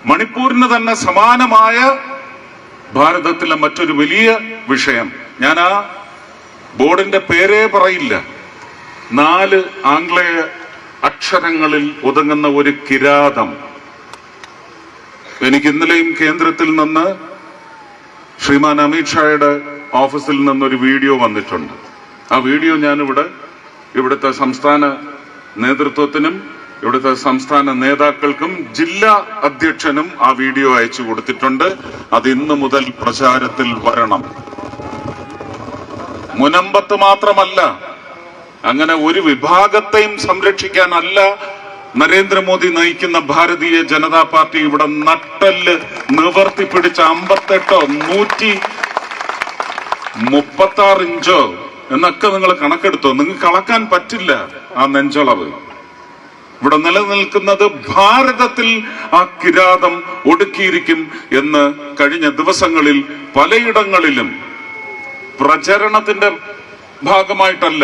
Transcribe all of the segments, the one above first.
മണിപ്പൂരിന് തന്നെ സമാനമായ ഭാരതത്തിലെ മറ്റൊരു വലിയ വിഷയം, ഞാൻ ആ ബോർഡിന്റെ പേരേ പറയില്ല, 4 ആംഗ്ലേയ അക്ഷരങ്ങളിൽ ഒതുങ്ങുന്ന ഒരു കിരാതം. എനിക്ക് ഇന്നലെയും കേന്ദ്രത്തിൽ നിന്ന് ശ്രീമാൻ അമിത്ഷായുടെ ഓഫീസിൽ നിന്നൊരു വീഡിയോ വന്നിട്ടുണ്ട്. ആ വീഡിയോ ഞാൻ ഇവിടുത്തെ സംസ്ഥാന നേതൃത്വത്തിനും ഇവിടുത്തെ സംസ്ഥാന നേതാക്കൾക്കും ജില്ലാ അധ്യക്ഷനും ആ വീഡിയോ അയച്ചു കൊടുത്തിട്ടുണ്ട്. അത് ഇന്ന് മുതൽ പ്രചാരത്തിൽ വരണം. മുനമ്പത്ത് മാത്രമല്ല, അങ്ങനെ ഒരു വിഭാഗത്തെയും സംരക്ഷിക്കാനല്ല നരേന്ദ്രമോദി നയിക്കുന്ന ഭാരതീയ ജനതാ പാർട്ടി ഇവിടെ നട്ടല് നിവർത്തിപ്പിടിച്ച 58 136 ഇഞ്ചോ എന്നൊക്കെ നിങ്ങൾ കണക്കെടുത്തോ. നിങ്ങൾക്ക് അളക്കാൻ പറ്റില്ല ആ നെഞ്ചളവ്. ഇവിടെ നിലനിൽക്കുന്നത് ഭാരതത്തിൽ ആ കിരാതം ഒടുക്കിയിരിക്കും എന്ന് കഴിഞ്ഞ ദിവസങ്ങളിൽ പലയിടങ്ങളിലും പ്രചരണത്തിന്റെ ഭാഗമായിട്ടല്ല,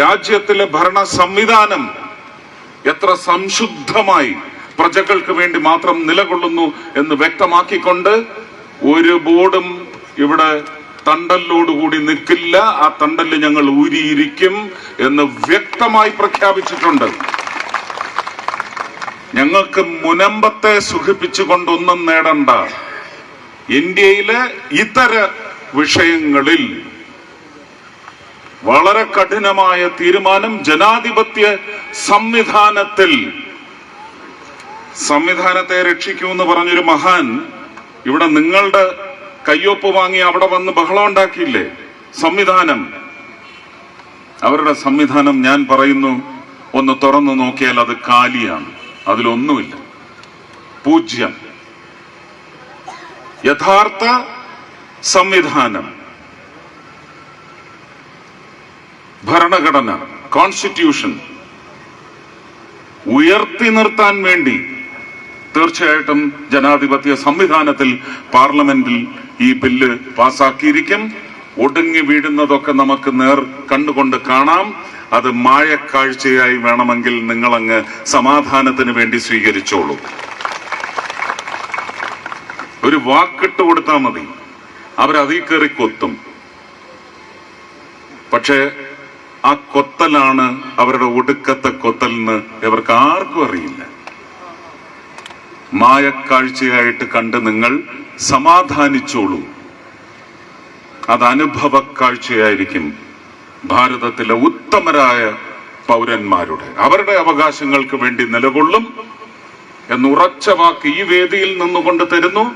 രാജ്യത്തിലെ ഭരണ സംവിധാനം എത്ര സംശുദ്ധമായി പ്രജകൾക്ക് വേണ്ടി മാത്രം നിലകൊള്ളുന്നു എന്ന് വ്യക്തമാക്കിക്കൊണ്ട് ഒരു ബോർഡും ഇവിടെ തണ്ടലോടുകൂടി നിൽക്കില്ല, ആ തണ്ടല് ഞങ്ങൾ ഊരിയിരിക്കും എന്ന് വ്യക്തമായി പ്രഖ്യാപിച്ചിട്ടുണ്ട്. ഞങ്ങൾക്ക് മുനമ്പത്തെ സുഖിപ്പിച്ചുകൊണ്ടൊന്നും നേടണ്ട. ഇന്ത്യയിലെ ഇതര വിഷയങ്ങളിൽ വളരെ കഠിനമായ തീരുമാനം ജനാധിപത്യ സംവിധാനത്തെ രക്ഷിക്കൂ എന്ന് പറഞ്ഞൊരു മഹാൻ ഇവിടെ നിങ്ങളുടെ കയ്യൊപ്പ് വാങ്ങി അവിടെ വന്ന് ബഹളം ഉണ്ടാക്കിയില്ലേ. അവരുടെ സംവിധാനം ഞാൻ പറയുന്നു, ഒന്ന് തുറന്നു നോക്കിയാൽ അത് കാലിയാണ്, അതിലൊന്നുമില്ല, പൂജ്യം. യഥാർത്ഥ സംവിധാനം, ഭരണഘടന, കോൺസ്റ്റിറ്റ്യൂഷൻ ഉയർത്തി നിർത്താൻ വേണ്ടി തീർച്ചയായിട്ടും ജനാധിപത്യ സംവിധാനത്തിൽ പാർലമെന്റിൽ ഈ ബില്ല് പാസാക്കിയിരിക്കും. ഒടുങ്ങി വീഴുന്നതൊക്കെ നമുക്ക് കണ്ടുകൊണ്ട് കാണാം. അത് മായക്കാഴ്ചയായി വേണമെങ്കിൽ നിങ്ങളങ്ങ് സമാധാനത്തിന് വേണ്ടി സ്വീകരിച്ചോളൂ. ഒരു വാക്കിട്ട് കൊടുത്താൽ മതി, അവരതീ കയറി കൊത്തും. പക്ഷേ ആ കൊത്തലാണ് അവരുടെ ഒടുക്കത്തെ കൊത്തലെന്ന് ഇവർക്ക് ആർക്കും അറിയില്ല. മായക്കാഴ്ചയായിട്ട് കണ്ട് നിങ്ങൾ സമാധാനിച്ചോളൂ. അത് അനുഭവ കാഴ്ചയായിരിക്കും ഭാരതത്തിലെ ഉത്തമരായ പൗരന്മാരുടെ. അവരുടെ അവകാശങ്ങൾക്ക് വേണ്ടി നിലകൊള്ളും എന്നുറച്ച വാക്ക് ഈ വേദിയിൽ നിന്നുകൊണ്ട് തരുന്നു.